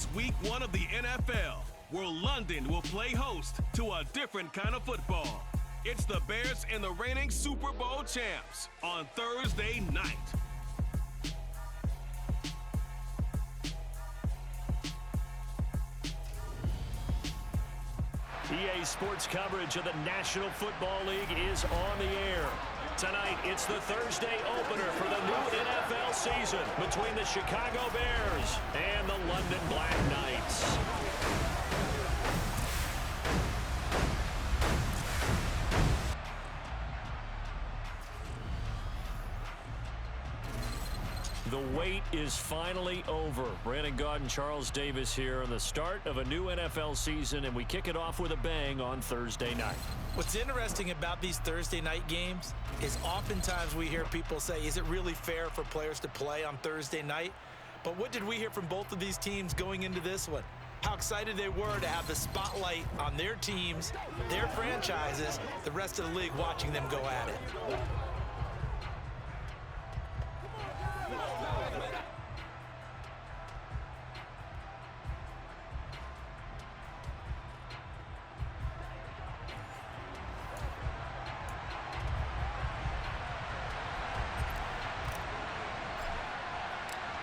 It's week 1 of the NFL, where London will play host to a different kind of football. It's the Bears and the reigning Super Bowl champs on Thursday night. EA Sports coverage of the National Football League is on the air. Tonight, it's the Thursday opener for the new NFL season between the Chicago Bears and the London Black Knights. The wait is finally over. Brandon Gaudin and Charles Davis here on the start of a new NFL season, and we kick it off with a bang on Thursday night. What's interesting about these Thursday night games is oftentimes we hear people say, is it really fair for players to play on Thursday night? But what did we hear from both of these teams going into this one? How excited they were to have the spotlight on their teams, their franchises, the rest of the league watching them go at it.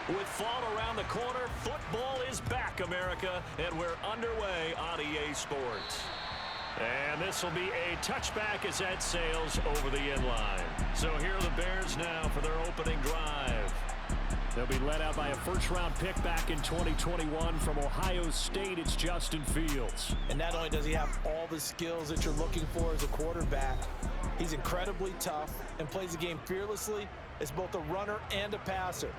With fall around the corner, football is back, America, and we're underway on EA Sports. And this will be a touchback as that sails over the end line. So here are the Bears now for their opening drive. They'll be led out by a first-round pick back in 2021 from Ohio State. It's Justin Fields. And not only does he have all the skills that you're looking for as a quarterback, he's incredibly tough and plays the game fearlessly as both a runner and a passer.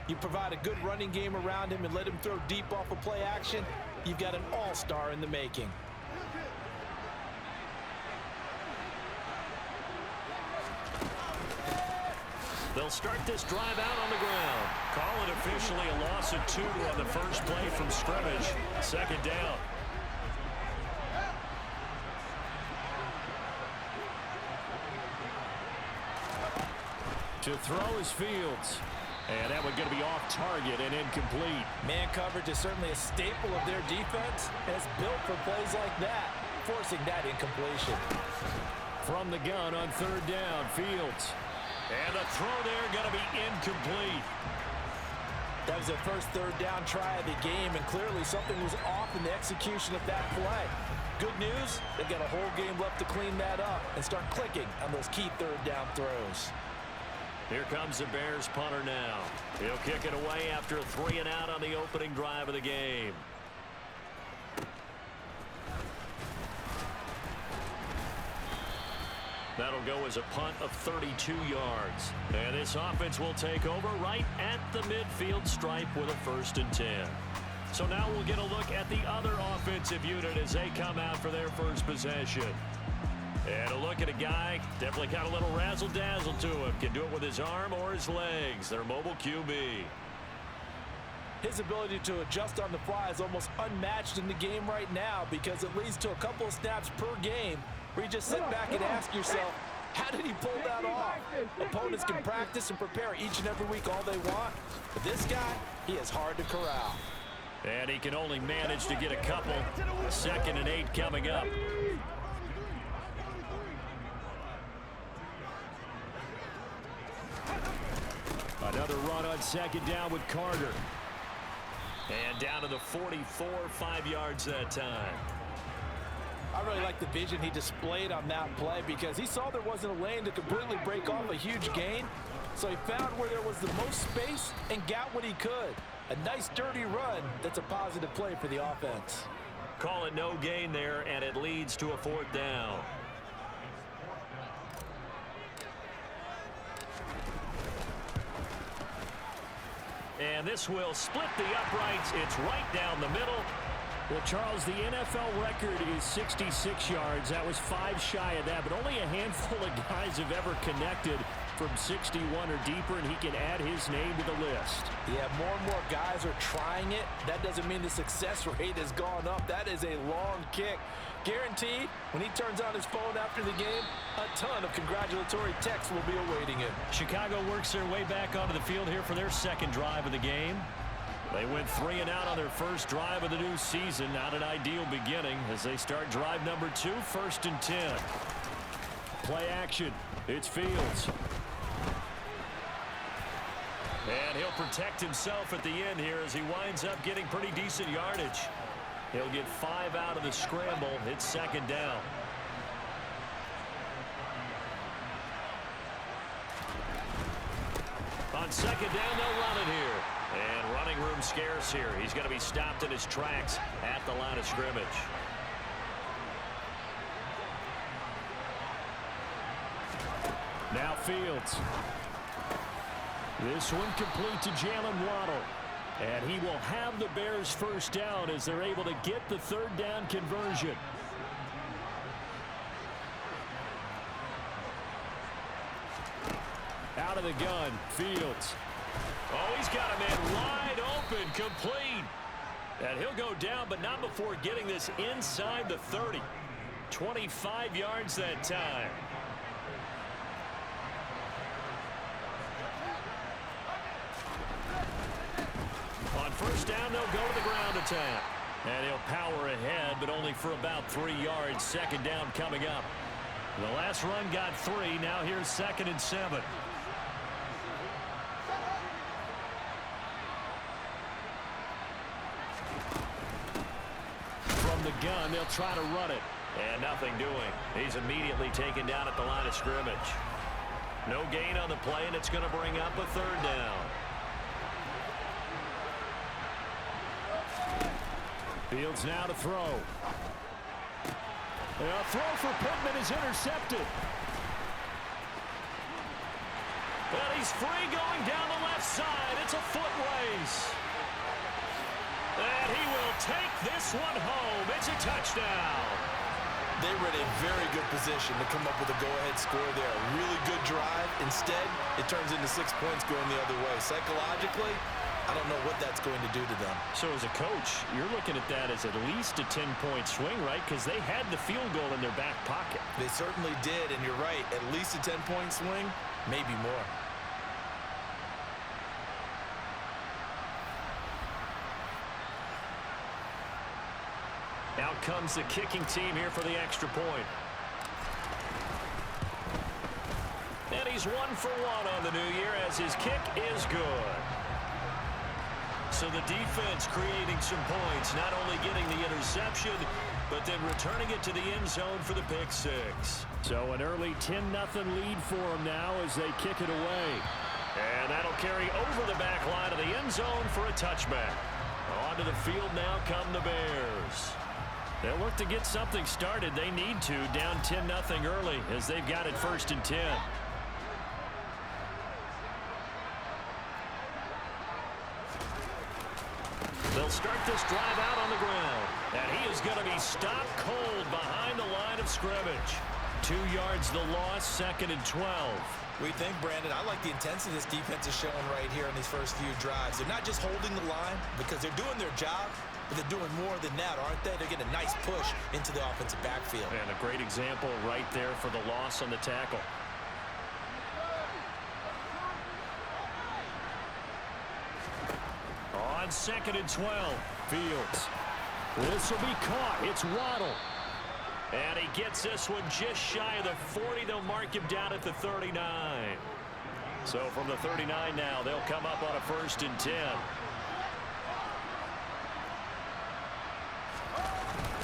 You provide a good running game around him and let him throw deep off of play action, you've got an all-star in the making. They'll start this drive out on the ground. Call it officially a loss of 2 on the first play from scrimmage. Second down. To throw is Fields. And that one's going to be off target and incomplete. Man coverage is certainly a staple of their defense, and it's built for plays like that, forcing that incompletion. From the gun on third down, Fields. And the throw there going to be incomplete. That was their first third down try of the game, and clearly something was off in the execution of that play. Good news, they've got a whole game left to clean that up and start clicking on those key third down throws. Here comes the Bears punter now. He'll kick it away after a 3 and out on the opening drive of the game. That'll go as a punt of 32 yards. And this offense will take over right at the midfield stripe with a 1st and 10. So now we'll get a look at the other offensive unit as they come out for their first possession. And a look at a guy, definitely got a little razzle-dazzle to him. Can do it with his arm or his legs. Their mobile QB. His ability to adjust on the fly is almost unmatched in the game right now because it leads to a couple of snaps per game where you just sit back and ask yourself, how did he pull that off? Opponents can practice and prepare each and every week all they want. But this guy, he is hard to corral. And he can only manage to get a couple. 2nd and 8 coming up. Another run on 2nd down with Carter. And down to the 44, 5 yards that time. I really like the vision he displayed on that play because he saw there wasn't a lane to completely break off a huge gain. So he found where there was the most space and got what he could. A nice dirty run that's a positive play for the offense. Call it no gain there, and it leads to a 4th down. And this will split the uprights. It's right down the middle. Well, Charles, the NFL record is 66 yards. That was 5 shy of that, but only a handful of guys have ever connected from 61 or deeper, and he can add his name to the list. Yeah, more and more guys are trying it. That doesn't mean the success rate has gone up. That is a long kick. Guaranteed, when he turns on his phone after the game, a ton of congratulatory texts will be awaiting him. Chicago works their way back onto the field here for their second drive of the game. They went 3 and out on their first drive of the new season. Not an ideal beginning as they start drive number 2, 1st and 10. Play action. It's Fields. And he'll protect himself at the end here as he winds up getting pretty decent yardage. He'll get 5 out of the scramble. It's 2nd down. On 2nd down, they'll run it here. And running room scarce here. He's going to be stopped in his tracks at the line of scrimmage. Now Fields. This one complete to Jalen Waddle. And he will have the Bears first down as they're able to get the 3rd down conversion. Out of the gun, Fields. Oh, he's got a man wide open, complete. And he'll go down, but not before getting this inside the 30. 25 yards that time. On 1st down, they'll go to the ground attack. And he'll power ahead, but only for about 3 yards. 2nd down coming up. The last run got 3. Now here's 2nd and 7. From the gun, they'll try to run it. And nothing doing. He's immediately taken down at the line of scrimmage. No gain on the play, and it's going to bring up a 3rd down. Fields now to throw. A throw for Pittman is intercepted. But he's free going down the left side. It's a foot race. And he will take this one home. It's a touchdown. They were in a very good position to come up with a go-ahead score there. A really good drive. Instead, it turns into 6 points going the other way. Psychologically, I don't know what that's going to do to them. So as a coach, you're looking at that as at least a 10-point swing, right? Because they had the field goal in their back pocket. They certainly did, and you're right. At least a 10-point swing, maybe more. Out comes the kicking team here for the extra point. And he's 1 for 1 on the new year as his kick is good. So the defense creating some points, not only getting the interception, but then returning it to the end zone for the pick 6. So an early 10-0 lead for them now as they kick it away. And that'll carry over the back line of the end zone for a touchback. Onto the field now come the Bears. They'll look to get something started. They need to, down 10-0 early as they've got it 1st and 10. They'll start this drive out on the ground. And he is going to be stopped cold behind the line of scrimmage. 2 yards the loss, 2nd and 12. We think, Brandon, I like the intensity this defense is showing right here in these first few drives. They're not just holding the line because they're doing their job, but they're doing more than that, aren't they? They're getting a nice push into the offensive backfield. And a great example right there for the loss on the tackle. On 2nd and 12, Fields. This will be caught. It's Waddle. And he gets this one just shy of the 40. They'll mark him down at the 39. So from the 39 now, they'll come up on a 1st and 10.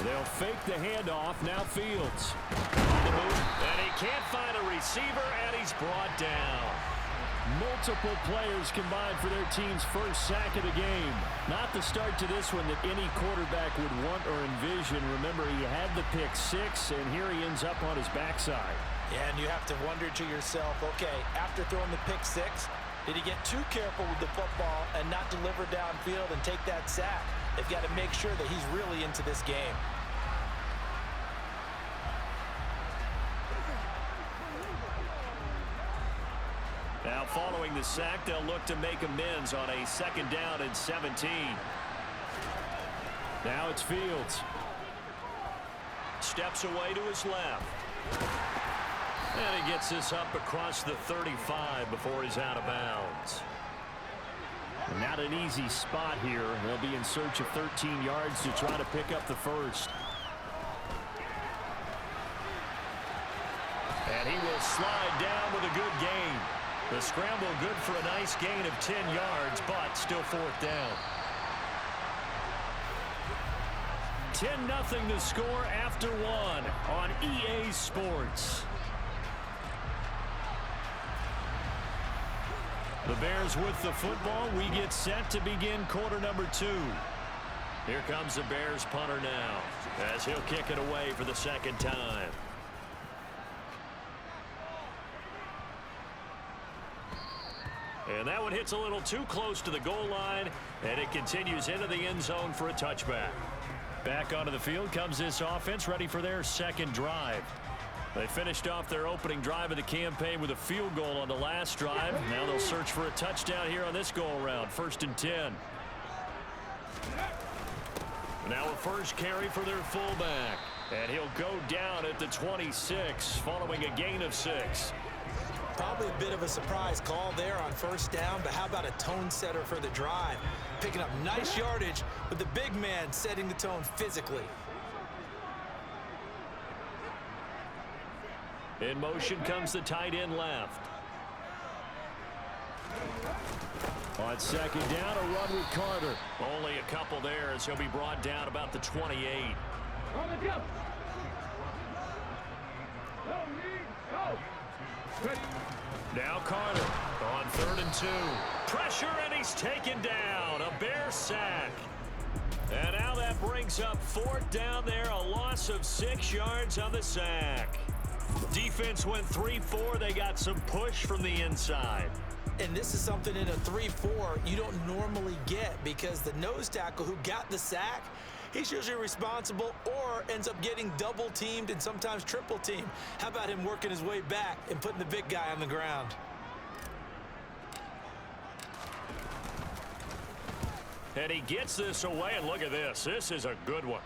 They'll fake the handoff. Now Fields. On the move. And he can't find a receiver, and he's brought down. Multiple players combined for their team's first sack of the game. Not the start to this one that any quarterback would want or envision. Remember, he had the pick 6, and here he ends up on his backside. Yeah, and you have to wonder to yourself, okay, after throwing the pick 6, did he get too careful with the football and not deliver downfield and take that sack? They've got to make sure that he's really into this game. Now following the sack, they'll look to make amends on a 2nd down and 17. Now it's Fields. Steps away to his left. And he gets this up across the 35 before he's out of bounds. Not an easy spot here. They'll be in search of 13 yards to try to pick up the first. And he will slide down with a good gain. The scramble good for a nice gain of 10 yards, but still fourth down. 10-0 the score after one on EA Sports. The Bears with the football. We get set to begin quarter number 2. Here comes the Bears punter now as he'll kick it away for the second time. And that one hits a little too close to the goal line, and it continues into the end zone for a touchback. Back onto the field comes this offense, ready for their second drive. They finished off their opening drive of the campaign with a field goal on the last drive. Now they'll search for a touchdown here on this go-around, 1st and 10. Now a first carry for their fullback, and he'll go down at the 26 following a gain of 6. Probably a bit of a surprise call there on first down, but how about a tone setter for the drive? Picking up nice yardage with the big man setting the tone physically. In motion comes the tight end left. On second down, a run with Carter. Only a couple there as he'll be brought down about the 28. Now Carter on 3rd and 2. Pressure, and he's taken down. A Bear sack. And now that brings up 4th down there. A loss of 6 yards on the sack. Defense went 3-4. They got some push from the inside. And this is something in a 3-4 you don't normally get, because the nose tackle who got the sack, he's usually responsible or ends up getting double teamed and sometimes triple teamed. How about him working his way back and putting the big guy on the ground? And he gets this away, and look at this. This is a good one.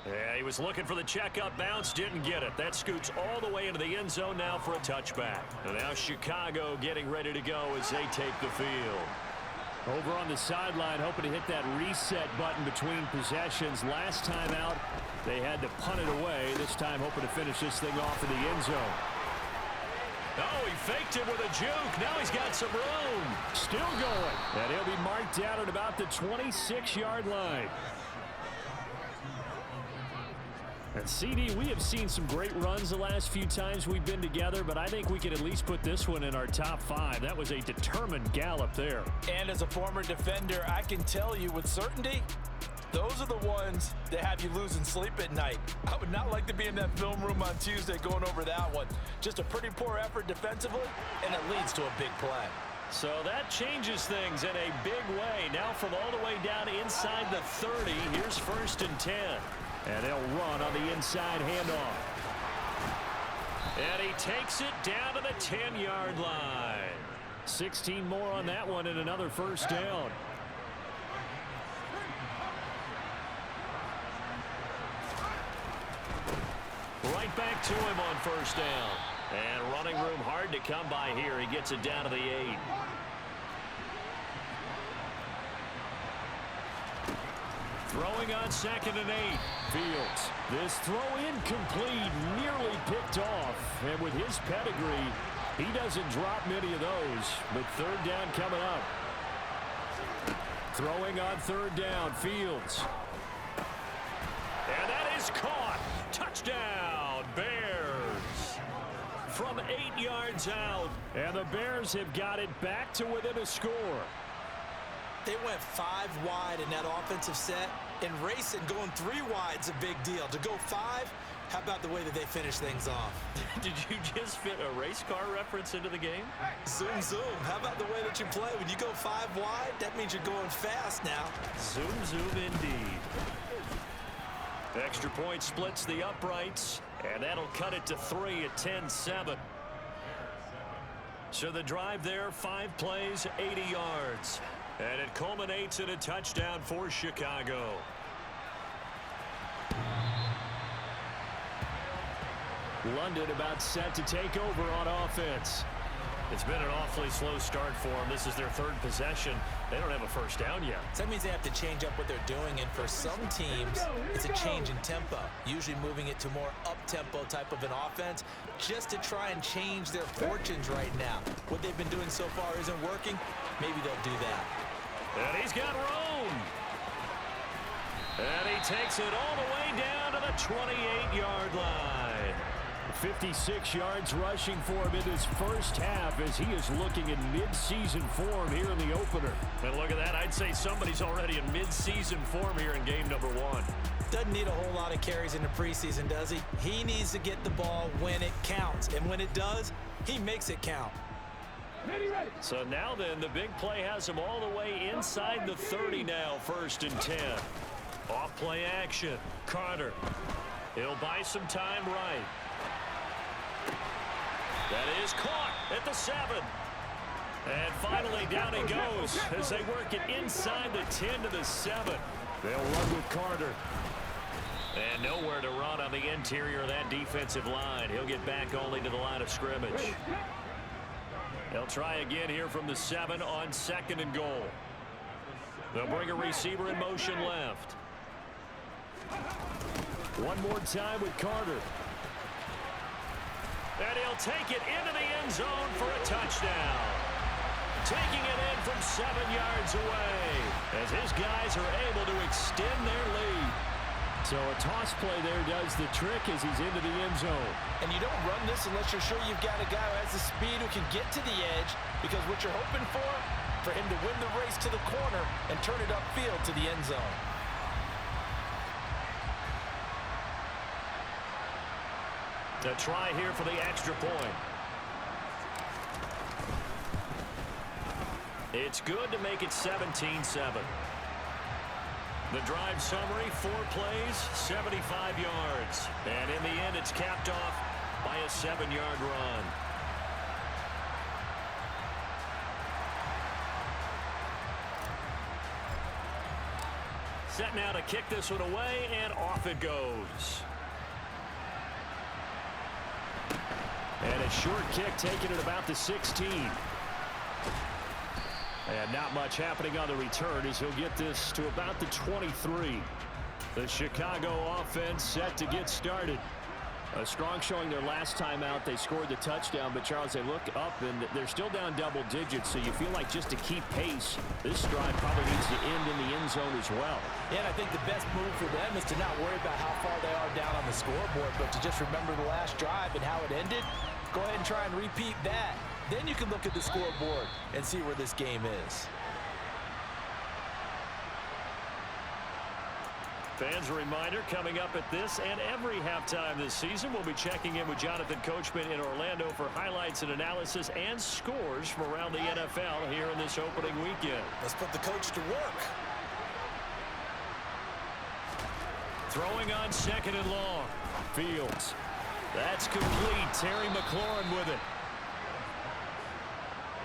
Yeah, he was looking for the checkup bounce, didn't get it. That scoots all the way into the end zone now for a touchback. And now Chicago getting ready to go as they take the field. Over on the sideline, hoping to hit that reset button between possessions. Last time out, they had to punt it away. This time hoping to finish this thing off in the end zone. Oh, he faked it with a juke. Now he's got some room. Still going. And he'll be marked down at about the 26-yard line. And CD, we have seen some great runs the last few times we've been together, but I think we can at least put this one in our top 5. That was a determined gallop there. And as a former defender, I can tell you with certainty, those are the ones that have you losing sleep at night. I would not like to be in that film room on Tuesday going over that one. Just a pretty poor effort defensively, and it leads to a big play. So that changes things in a big way. Now from all the way down inside the 30, here's 1st and 10. And they'll run on the inside handoff. And he takes it down to the 10-yard line. 16 more on that one and another first down. Right back to him on first down. And running room hard to come by here. He gets it down to the 8. Throwing on 2nd and 8. Fields. This throw incomplete, nearly picked off. And with his pedigree, he doesn't drop many of those. But 3rd down coming up. Throwing on 3rd down, Fields. And that is caught. Touchdown, Bears. From 8 yards out. And the Bears have got it back to within a score. They went 5 wide in that offensive set, and racing going 3 wide's a big deal. To go 5, how about the way that they finish things off? Did you just fit a race car reference into the game? Zoom, zoom. How about the way that you play? When you go 5 wide, that means you're going fast now. Zoom, zoom indeed. Extra point splits the uprights, and that'll cut it to 3 at 10-7. So the drive there, 5 plays, 80 yards. And it culminates in a touchdown for Chicago. London about set to take over on offense. It's been an awfully slow start for them. This is their third possession. They don't have a first down yet. So that means they have to change up what they're doing, and for some teams, it's a change in tempo, usually moving it to more up-tempo type of an offense just to try and change their fortunes right now. What they've been doing so far isn't working. Maybe they'll do that. And he's got room. And he takes it all the way down to the 28-yard line. 56 yards rushing for him in his first half as he is looking in mid-season form here in the opener. And look at that. I'd say somebody's already in mid-season form here in game number 1. Doesn't need a whole lot of carries in the preseason, does he? He needs to get the ball when it counts. And when it does, he makes it count. So now then, the big play has him all the way inside the 30 now, 1st and 10. Off play action. Carter. He'll buy some time right. That is caught at the 7. And finally down he goes as they work it inside the 10 to the 7. They'll run with Carter. And nowhere to run on the interior of that defensive line. He'll get back only to the line of scrimmage. They'll try again here from the 7 on 2nd and goal. They'll bring a receiver in motion left. One more time with Carter. And he'll take it into the end zone for a touchdown. Taking it in from 7 yards away as his guys are able to extend their lead. So a toss play there does the trick as he's into the end zone. And you don't run this unless you're sure you've got a guy who has the speed who can get to the edge, because what you're hoping for him to win the race to the corner and turn it upfield to the end zone. A try here for the extra point. It's good to make it 17-7. The drive summary, 4 plays, 75 yards. And in the end, it's capped off by a 7-yard run. Set now to kick this one away, and off it goes. And a short kick taken at about the 16. And not much happening on the return as he'll get this to about the 23. The Chicago offense set to get started. A strong showing their last time out. They scored the touchdown, but Charles, they look up and they're still down double digits, so you feel like just to keep pace, this drive probably needs to end in the end zone as well. Yeah, and I think the best move for them is to not worry about how far they are down on the scoreboard, but to just remember the last drive and how it ended. Go ahead and try and repeat that. Then you can look at the scoreboard and see where this game is. Fans, a reminder, coming up at this and every halftime this season, we'll be checking in with Jonathan Coachman in Orlando for highlights and analysis and scores from around the NFL here in this opening weekend. Let's put the coach to work. Throwing on 2nd and long. Fields. That's complete. Terry McLaurin with it.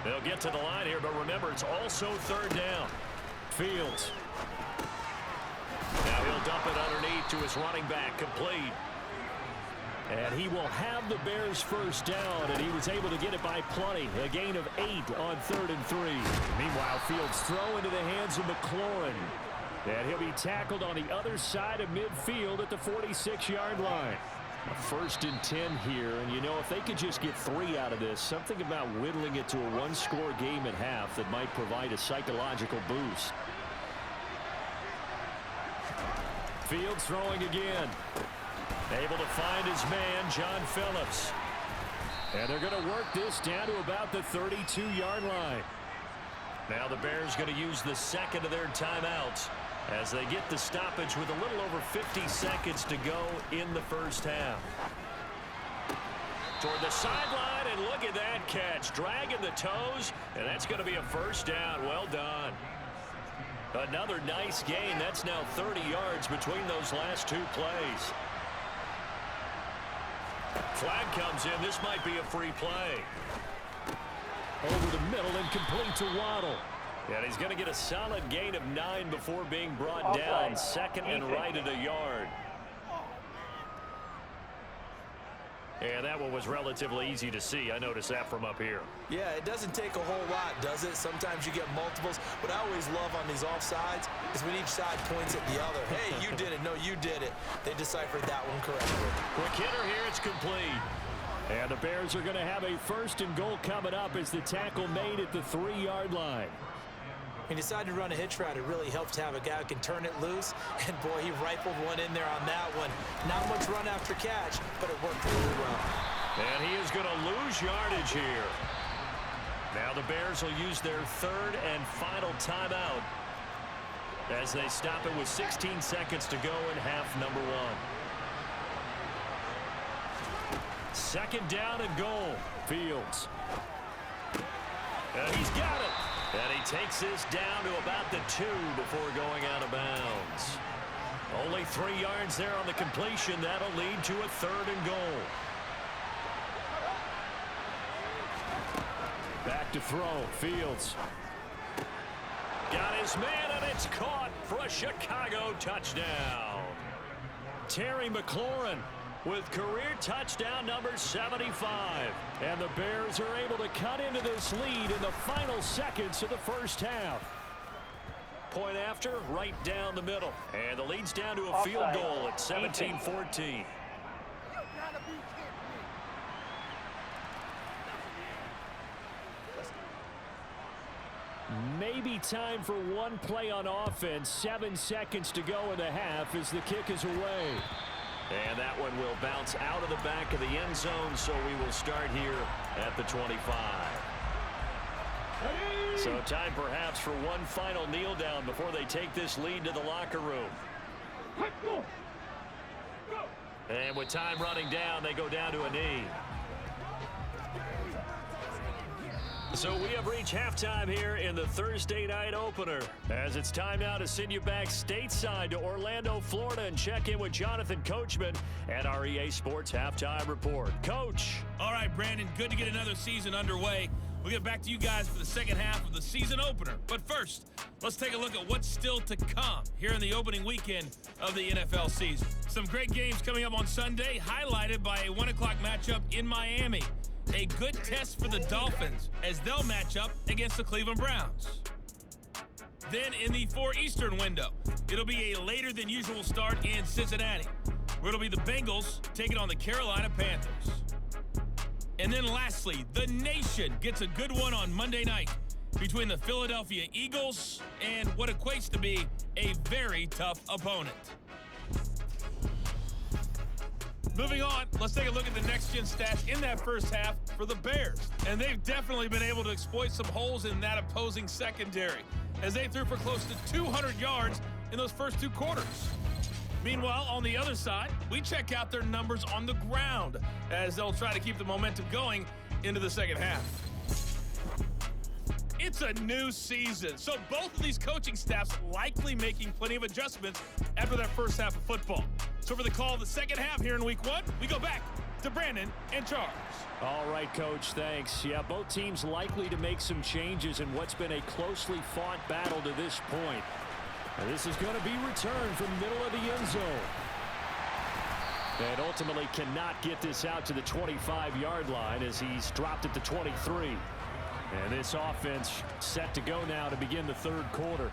They'll get to the line here, but remember, it's also 3rd down. Fields. Now he'll dump it underneath to his running back, complete. And he will have the Bears' first down, and he was able to get it by plenty. A gain of 8 on 3rd and 3. Meanwhile, Fields throw into the hands of McLaurin. And he'll be tackled on the other side of midfield at the 46-yard line. 1st and 10 here, and you know, if they could just get 3 out of this, something about whittling it to a 1-score game at half that might provide a psychological boost. Fields throwing again. Able to find his man, John Phillips. And they're going to work this down to about the 32-yard line. Now the Bears going to use the 2nd of their timeouts as they get the stoppage with a little over 50 seconds to go in the first half. Toward the sideline, and look at that catch. Dragging the toes, and that's going to be a first down. Well done. Another nice gain. That's now 30 yards between those last 2 plays. Flag comes in. This might be a free play. Over the middle and complete to Waddle. And he's going to get a solid gain of 9 before being brought down. 2nd and right at a yard. And that one was relatively easy to see. I noticed that from up here. Yeah, it doesn't take a whole lot, does it? Sometimes you get multiples. What I always love on these offsides is when each side points at the other. Hey, you did it. No, you did it. They deciphered that one correctly. Quick hitter here. It's complete. And the Bears are going to have a 1st and goal coming up as the tackle made at the 3-yard line. He decided to run a hitch route. It really helps to have a guy who can turn it loose. And, boy, he rifled one in there on that one. Not much run after catch, but it worked really well. And he is going to lose yardage here. Now the Bears will use their 3rd and final timeout as they stop it with 16 seconds to go in half number 1. 2nd down and goal. Fields. And he's got it. And he takes this down to about the 2 before going out of bounds. Only 3 yards there on the completion. That'll lead to a 3rd and goal. Back to throw. Fields. Got his man, and it's caught for a Chicago touchdown. Terry McLaurin with career touchdown number 75. And the Bears are able to cut into this lead in the final seconds of the first half. Point after, right down the middle. And the lead's down to a field goal at 17-14. Maybe time for one play on offense. 7 seconds to go in the half as the kick is away. And that one will bounce out of the back of the end zone, so we will start here at the 25. So time perhaps for one final kneel down before they take this lead to the locker room. And with time running down, they go down to a knee. So we have reached halftime here in the Thursday night opener, as it's time now to send you back stateside to Orlando, Florida, and check in with Jonathan Coachman at our EA Sports Halftime Report. Coach. All right, Brandon, good to get another season underway. We'll get back to you guys for the second half of the season opener. But first, let's take a look at what's still to come here in the opening weekend of the NFL season. Some great games coming up on Sunday, highlighted by a 1 o'clock matchup in Miami. A good test for the Dolphins as they'll match up against the Cleveland Browns. Then in the 4 Eastern window, it'll be a later than usual start in Cincinnati, where it'll be the Bengals taking on the Carolina Panthers. And then lastly, the nation gets a good one on Monday night between the Philadelphia Eagles and what equates to be a very tough opponent. Moving on, let's take a look at the next-gen stats in that first half for the Bears. And they've definitely been able to exploit some holes in that opposing secondary, as they threw for close to 200 yards in those first 2 quarters. Meanwhile, on the other side, we check out their numbers on the ground, as they'll try to keep the momentum going into the second half. It's a new season, so both of these coaching staffs likely making plenty of adjustments after that first half of football. So for the call of the second half here in week 1, we go back to Brandon and Charles. All right, Coach, thanks. Yeah, both teams likely to make some changes in what's been a closely fought battle to this point. And this is going to be returned from the middle of the end zone. And ultimately cannot get this out to the 25-yard line as he's dropped at the 23. And this offense set to go now to begin the 3rd quarter.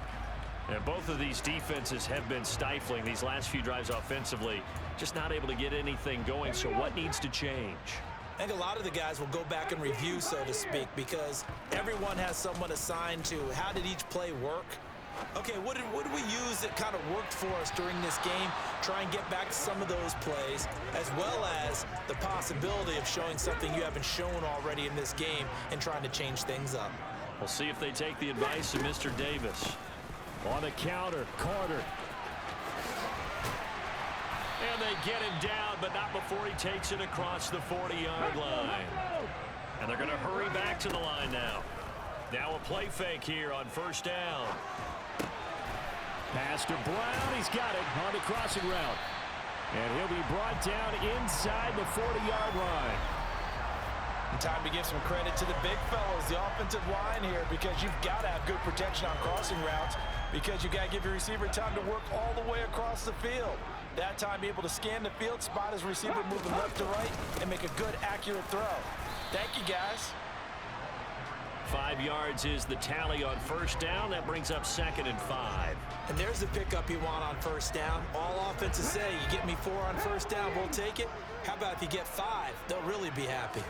And both of these defenses have been stifling these last few drives offensively. Just not able to get anything going. So what needs to change? I think a lot of the guys will go back and review, so to speak, because everyone has someone assigned to how did each play work. Okay, what did we use that kind of worked for us during this game? Try and get back to some of those plays, as well as the possibility of showing something you haven't shown already in this game and trying to change things up. We'll see if they take the advice of Mr. Davis. On the counter, Carter. And they get him down, but not before he takes it across the 40-yard line. And they're going to hurry back to the line now. Now a play fake here on first down. Pass to Brown. He's got it on the crossing route. And he'll be brought down inside the 40-yard line. And time to give some credit to the big fellows, the offensive line here, because you've got to have good protection on crossing routes, because you've got to give your receiver time to work all the way across the field. That time, be able to scan the field, spot his receiver moving left to right, and make a good, accurate throw. Thank you, guys. 5 yards is the tally on first down. That brings up 2nd and 5. And there's the pickup you want on first down. All offenses say, you get me 4 on first down, we'll take it. How about if you get 5? They'll really be happy.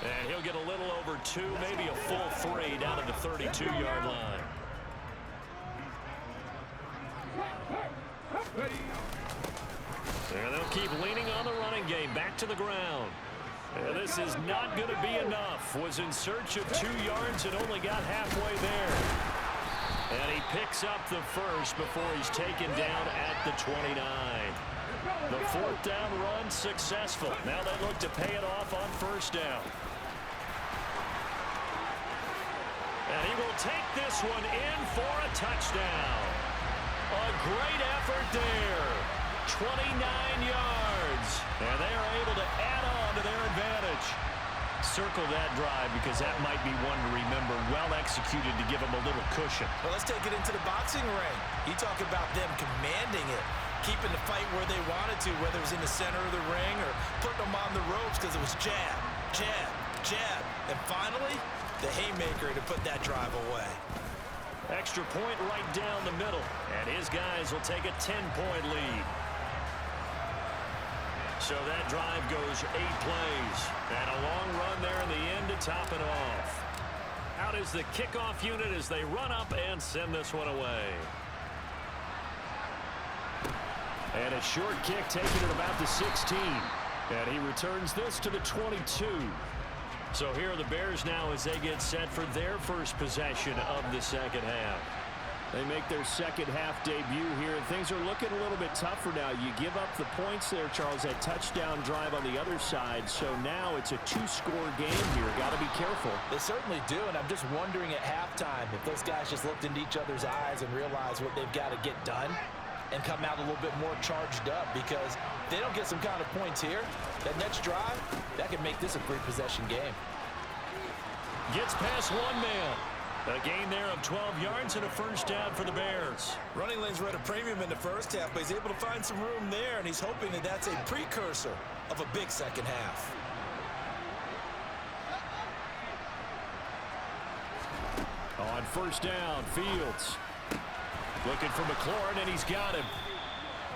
And he'll get a little over 2, maybe a full 3 down at the 32-yard line. And they'll keep leaning on the running game. Back to the ground. And this is not going to be enough. Was in search of 2 yards and only got halfway there. And he picks up the first before he's taken down at the 29. The 4th down run successful. Now they look to pay it off on first down. And he will take this one in for a touchdown. A great effort there. 29 yards. And they are able to add on to their advantage. Circle that drive because that might be one to remember. Well executed to give them a little cushion. Well, let's take it into the boxing ring. You talk about them commanding it, keeping the fight where they wanted to, whether it was in the center of the ring or putting them on the ropes because it was jab, jab, jab. And finally, the haymaker to put that drive away. Extra point right down the middle. And his guys will take a 10-point lead. So that drive goes 8 plays. And a long run there in the end to top it off. Out is the kickoff unit as they run up and send this one away. And a short kick taken at about the 16. And he returns this to the 22. So here are the Bears now as they get set for their first possession of the second half. They make their second half debut here, and things are looking a little bit tougher now. You give up the points there, Charles, that touchdown drive on the other side. So now it's a 2-score game here. Got to be careful. They certainly do, and I'm just wondering at halftime if those guys just looked into each other's eyes and realized what they've got to get done and come out a little bit more charged up, because if they don't get some kind of points here, that next drive, that could make this a 3-possession game. Gets past one man. A gain there of 12 yards and a first down for the Bears. Running lanes were at a premium in the first half, but he's able to find some room there, and he's hoping that that's a precursor of a big second half. On first down, Fields looking for McLaurin, and he's got him.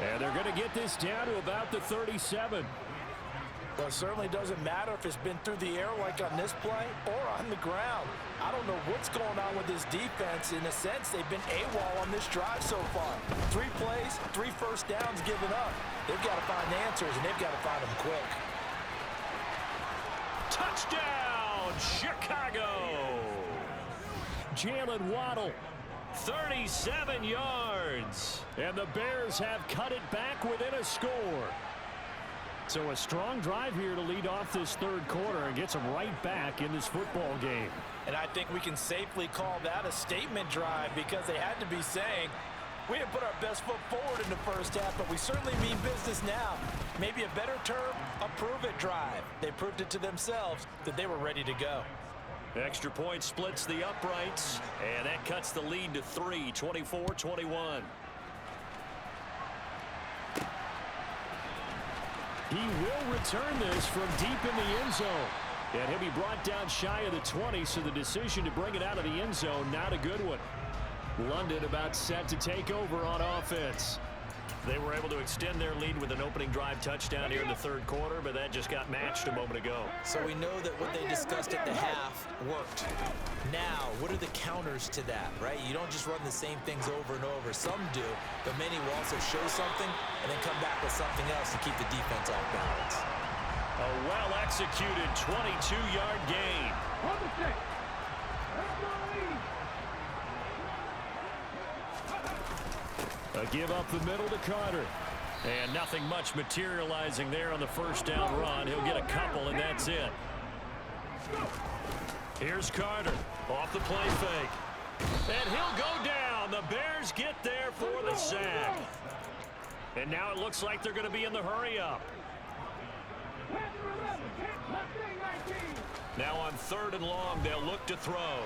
And they're going to get this down to about the 37. Well, it certainly doesn't matter if it's been through the air like on this play or on the ground. I don't know what's going on with this defense. In a sense, they've been AWOL on this drive so far. 3 plays, 3 first downs given up. They've got to find answers, and they've got to find them quick. Touchdown, Chicago! Jalen Waddle, 37 yards. And the Bears have cut it back within a score. So a strong drive here to lead off this third quarter and gets them right back in this football game. And I think we can safely call that a statement drive, because they had to be saying, we didn't put our best foot forward in the first half, but we certainly mean business now. Maybe a better term, a prove-it drive. They proved it to themselves that they were ready to go. Extra point splits the uprights, and that cuts the lead to 3, 24-21. He will return this from deep in the end zone. And he'll be brought down shy of the 20, so the decision to bring it out of the end zone, not a good one. London about set to take over on offense. They were able to extend their lead with an opening drive touchdown here in the third quarter, but that just got matched a moment ago. So we know that what they discussed at the half worked. Now, what are the counters to that, right? You don't just run the same things over and over. Some do, but many will also show something and then come back with something else to keep the defense off balance. A well-executed 22-yard gain. A give up the middle to Carter. And nothing much materializing there on the first down run. He'll get a couple, and that's it. Here's Carter off the play fake. And he'll go down. The Bears get there for the sack. And now it looks like they're going to be in the hurry-up. Now on 3rd and long, they'll look to throw.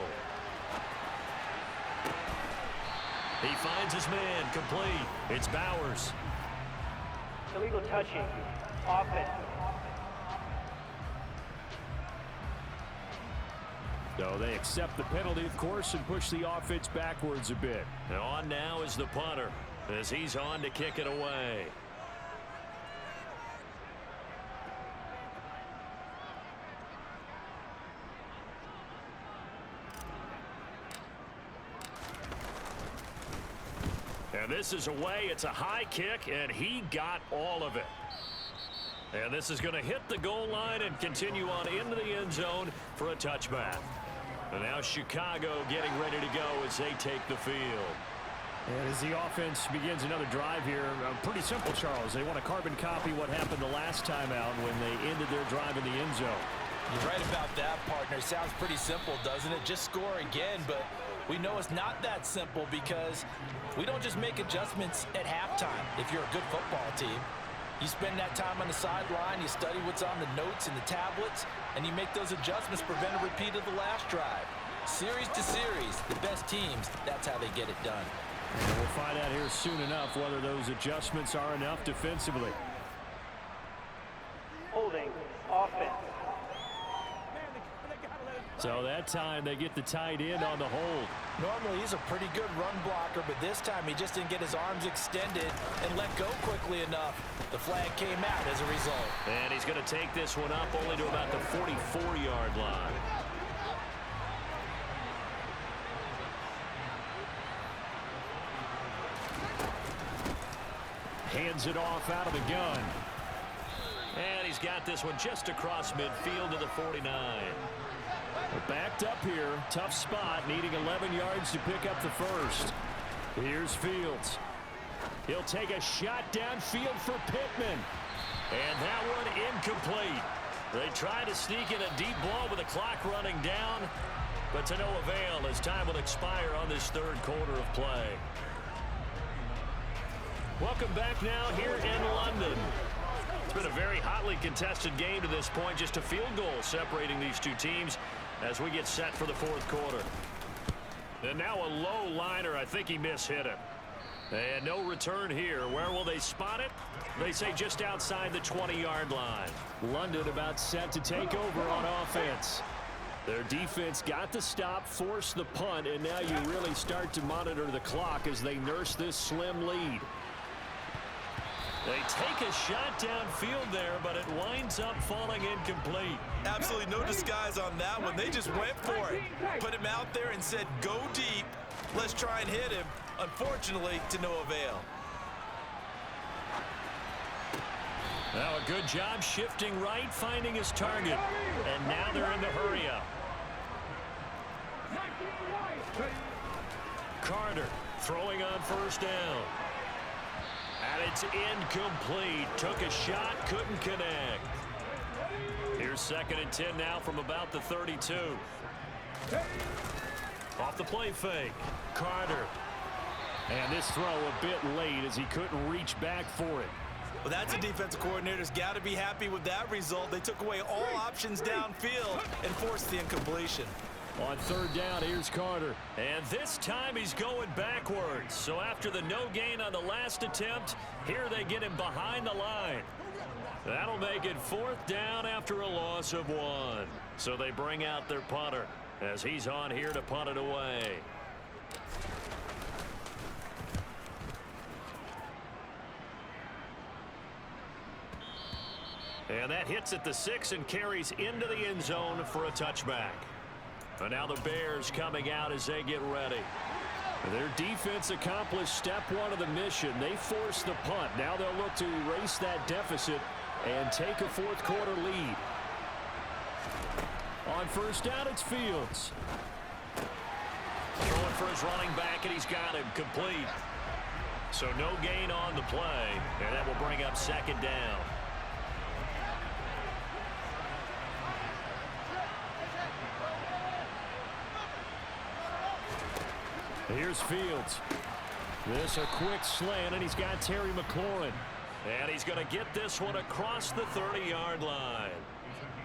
He finds his man, complete. It's Bowers. Illegal touching. Offense. So they accept the penalty, of course, and push the offense backwards a bit. And on now is the punter as he's on to kick it away. And this is away. It's a high kick, and he got all of it. And this is going to hit the goal line and continue on into the end zone for a touchback. And now Chicago getting ready to go as they take the field. And as the offense begins another drive here, pretty simple, Charles. They want to carbon copy what happened the last time out when they ended their drive in the end zone. You're right about that, partner. Sounds pretty simple, doesn't it? Just score again, but we know it's not that simple because we don't just make adjustments at halftime if you're a good football team. You spend that time on the sideline, you study what's on the notes and the tablets, and you make those adjustments, prevent a repeat of the last drive. Series to series, the best teams, that's how they get it done. And we'll find out here soon enough whether those adjustments are enough defensively. Holding. Offense. So that time they get the tight end on the hold. Normally he's a pretty good run blocker, but this time he just didn't get his arms extended and let go quickly enough. The flag came out as a result. And he's going to take this one up only to about the 44-yard line. Hands it off out of the gun. And he's got this one just across midfield to the 49. We're backed up here. Tough spot, needing 11 yards to pick up the first. Here's Fields. He'll take a shot downfield for Pittman. And that one incomplete. They try to sneak in a deep ball with the clock running down, but to no avail as time will expire on this third quarter of play. Welcome back now here in London. It's been a very hotly contested game to this point. Just a field goal separating these two teams as we get set for the fourth quarter. And now a low liner. I think he mishit it. And no return here. Where will they spot it? They say just outside the 20-yard line. London about set to take over on offense. Their defense got the stop, forced the punt, and now you really start to monitor the clock as they nurse this slim lead. They take a shot downfield there, but it winds up falling incomplete. Absolutely no disguise on that one. They just went for it. Put him out there and said, go deep. Let's try and hit him. Unfortunately, to no avail. Now a good job shifting right, finding his target. And now they're in the hurry up. Carter throwing on first down. And it's incomplete. Took a shot, couldn't connect. Here's 2nd and 10 now from about the 32. Off the play fake. Carter. And this throw a bit late as he couldn't reach back for it. Well, that's a defensive coordinator's got to be happy with that result. They took away all options downfield and forced the incompletion. On 3rd down, here's Carter. And this time he's going backwards. So after the no gain on the last attempt, here they get him behind the line. That'll make it 4th down after a loss of 1. So they bring out their punter as he's on here to punt it away. And that hits at the 6 and carries into the end zone for a touchback. And now the Bears coming out as they get ready. Their defense accomplished step 1 of the mission. They forced the punt. Now they'll look to erase that deficit and take a 4th quarter lead. On 1st down, it's Fields. Throwing for his running back, and he's got him complete. So no gain on the play, and that will bring up 2nd down. Here's Fields. This a quick slant, and he's got Terry McLaurin. And he's going to get this one across the 30-yard line.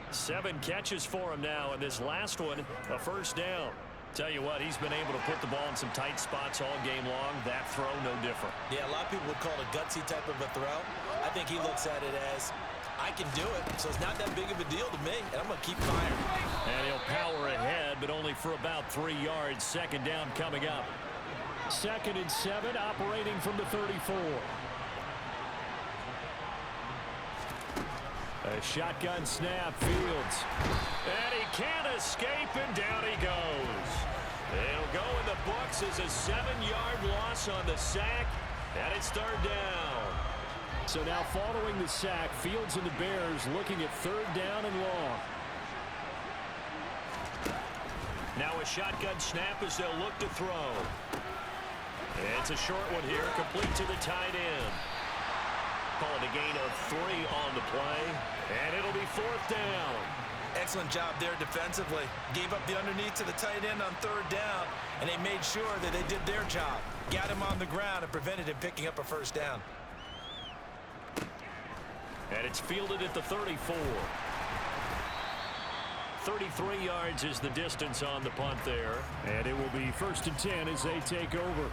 7 catches for him now, and this last one, a 1st down. Tell you what, he's been able to put the ball in some tight spots all game long. That throw, no different. Yeah, a lot of people would call it a gutsy type of a throw. I think he looks at it as, I can do it, so it's not that big of a deal to me, and I'm going to keep firing. And he'll power ahead, but only for about 3 yards. Second down coming up. 2nd and 7, operating from the 34. A shotgun snap, Fields. And he can't escape, and down he goes. It'll go in the books as a 7-yard loss on the sack, and it's 3rd down. So now following the sack, Fields and the Bears looking at 3rd down and long. Now a shotgun snap as they'll look to throw. It's a short one here, complete to the tight end. Call it a gain of 3 on the play, and it'll be 4th down. Excellent job there defensively. Gave up the underneath to the tight end on 3rd down, and they made sure that they did their job. Got him on the ground and prevented him picking up a 1st down. And it's fielded at the 34. 33 yards is the distance on the punt there. And it will be 1st and 10 as they take over.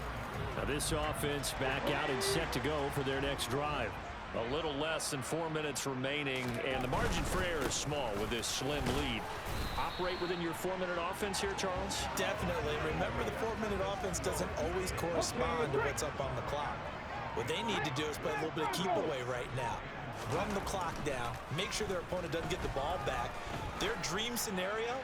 Now this offense back out and set to go for their next drive. A little less than 4 minutes remaining, and the margin for error is small with this slim lead. Operate within your 4-minute offense here, Charles? Definitely. Remember, the 4-minute offense doesn't always correspond to what's up on the clock. What they need to do is play a little bit of keep away right now. Run the clock down, make sure their opponent doesn't get the ball back. Their dream scenario,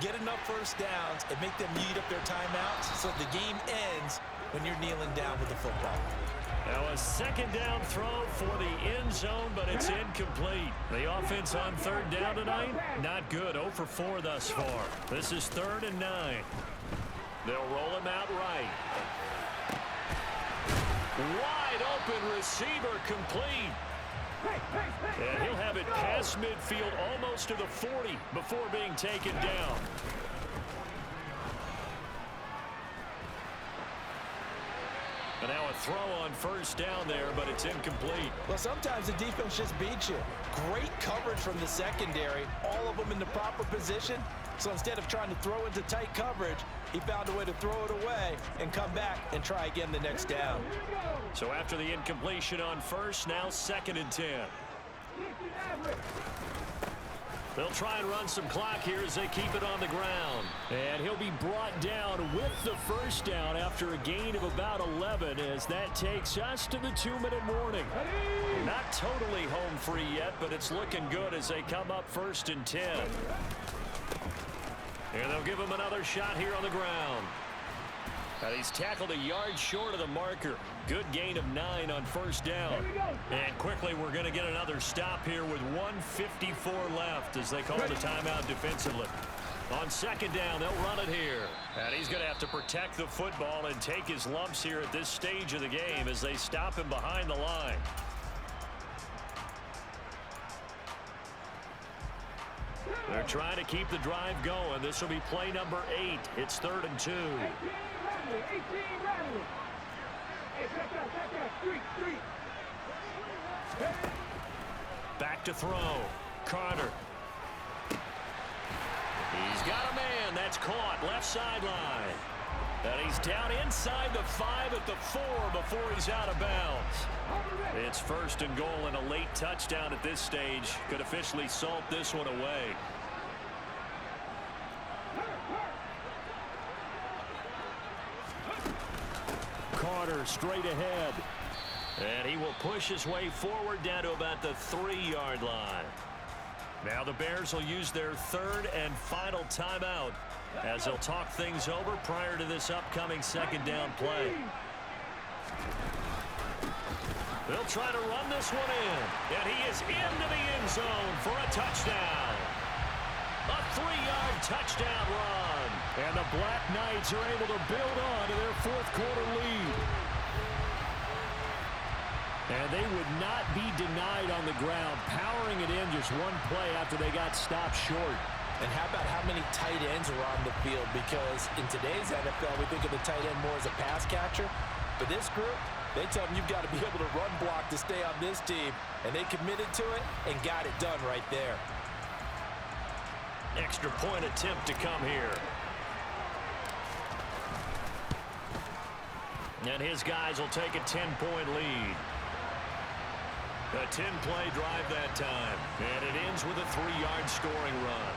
get enough 1st downs and make them eat up their timeouts so the game ends when you're kneeling down with the football. Now a 2nd down throw for the end zone, but it's incomplete. The offense on 3rd down tonight, not good. 0 for 4 thus far. This is 3rd and 9. They'll roll him out right. Wide open receiver, complete. And he'll have it past midfield almost to the 40 before being taken down. And now a throw on 1st down there, but it's incomplete. Well, sometimes the defense just beats you. Great coverage from the secondary, all of them in the proper position. So instead of trying to throw into tight coverage, he found a way to throw it away and come back and try again the next down. So after the incompletion on 1st, now 2nd and 10. They'll try and run some clock here as they keep it on the ground. And he'll be brought down with the 1st down after a gain of about 11 as that takes us to the 2-minute warning. Not totally home free yet, but it's looking good as they come up 1st and 10. And they'll give him another shot here on the ground. And he's tackled a yard short of the marker. Good gain of 9 on 1st down. And quickly we're going to get another stop here with 1:54 left as they call the timeout defensively. On 2nd down, they'll run it here. And he's going to have to protect the football and take his lumps here at this stage of the game as they stop him behind the line. They're trying to keep the drive going. This will be play number 8. It's 3rd and 2. Back to throw. Carter. He's got a man. That's caught. Left sideline. And he's down inside the 5 at the 4 before he's out of bounds. It's 1st and goal and a late touchdown at this stage. Could officially salt this one away. Carter straight ahead. And he will push his way forward down to about the 3-yard line. Now the Bears will use their 3rd and final timeout as they'll talk things over prior to this upcoming 2nd down play. They'll try to run this one in. And he is into the end zone for a touchdown. A 3-yard touchdown run. And the Black Knights are able to build on to their 4th quarter lead. And they would not be denied on the ground, powering it in just one play after they got stopped short. And how about how many tight ends are on the field? Because in today's NFL, we think of the tight end more as a pass catcher. But this group, they tell them you've got to be able to run block to stay on this team. And they committed to it and got it done right there. Extra point attempt to come here. And his guys will take a 10-point lead. A 10-play drive that time. And it ends with a 3-yard scoring run.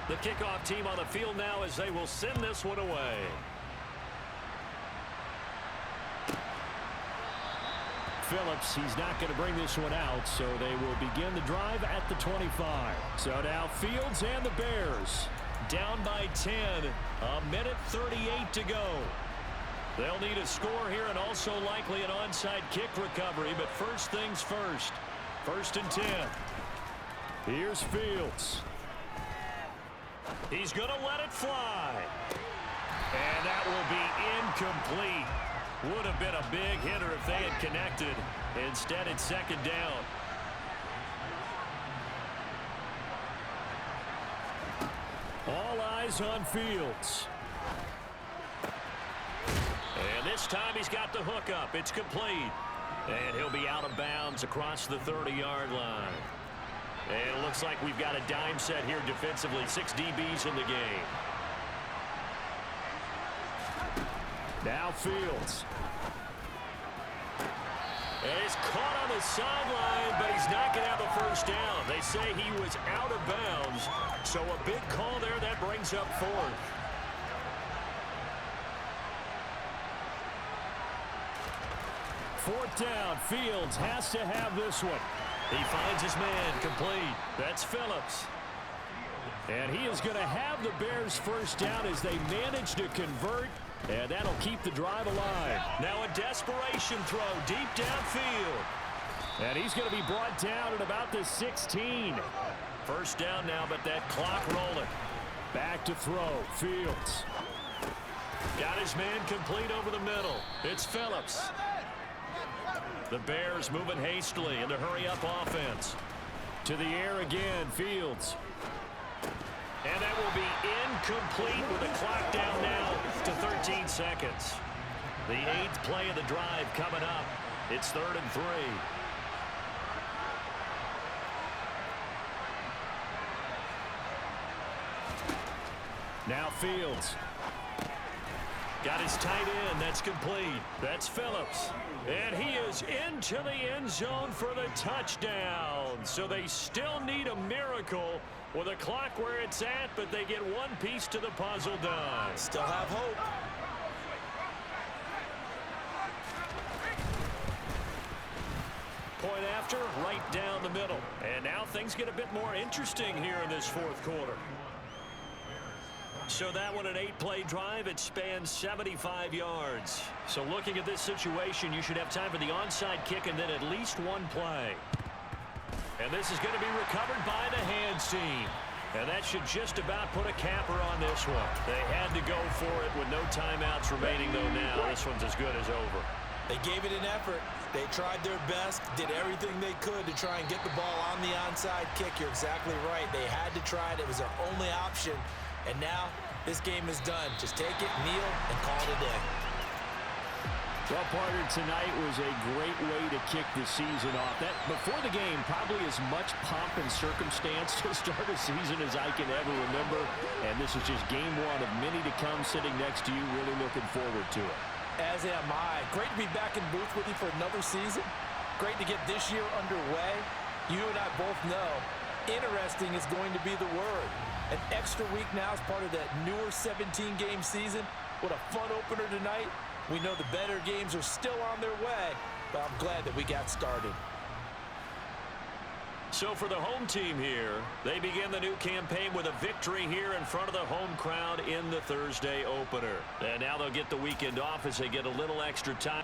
The kickoff team on the field now as they will send this one away. Phillips, he's not going to bring this one out, so they will begin the drive at the 25. So now Fields and the Bears down by 10. A minute 38 to go. They'll need a score here and also likely an onside kick recovery, but first things first. 1st and 10. Here's Fields. He's going to let it fly. And that will be incomplete. Would have been a big hitter if they had connected. Instead, it's 2nd down. All eyes on Fields. And this time he's got the hook up. It's complete. And he'll be out of bounds across the 30-yard line. And it looks like we've got a dime set here defensively. 6 DBs in the game. Now Fields. And he's caught on the sideline, but he's not going to have a first down. They say he was out of bounds. So a big call there that brings up 4th. Fourth down. Fields has to have this one. He finds his man complete. That's Phillips. And he is going to have the Bears first down as they manage to convert. And that'll keep the drive alive. Now a desperation throw deep downfield. And he's going to be brought down at about the 16. First down now, but that clock rolling. Back to throw. Fields. Got his man complete over the middle. It's Phillips. The Bears moving hastily in the hurry-up offense. To the air again, Fields. And that will be incomplete with the clock down now to 13 seconds. The 8th play of the drive coming up. It's 3rd and 3. Now Fields. Got his tight end. That's complete. That's Phillips. And he is into the end zone for the touchdown. So they still need a miracle with a clock where it's at, but they get one piece to the puzzle done. Still have hope. Point after, right down the middle. And now things get a bit more interesting here in this 4th quarter. So that one, an 8-play drive. It spans 75 yards. So looking at this situation, you should have time for the onside kick and then at least one play. And this is going to be recovered by the hands team. And that should just about put a capper on this one. They had to go for it with no timeouts remaining, though, now. This one's as good as over. They gave it an effort. They tried their best, did everything they could to try and get the ball on the onside kick. You're exactly right. They had to try it. It was their only option. And now this game is done. Just take it, kneel, and call it a day. Well, partner, tonight was a great way to kick the season off. That before the game, probably as much pomp and circumstance to start a season as I can ever remember. And this is just game 1 of many to come sitting next to you. Really looking forward to it. As am I. Great to be back in booth with you for another season. Great to get this year underway. You and I both know interesting is going to be the word. An extra week now as part of that newer 17-game season. What a fun opener tonight. We know the better games are still on their way, but I'm glad that we got started. So for the home team here, they begin the new campaign with a victory here in front of the home crowd in the Thursday opener. And now they'll get the weekend off as they get a little extra time.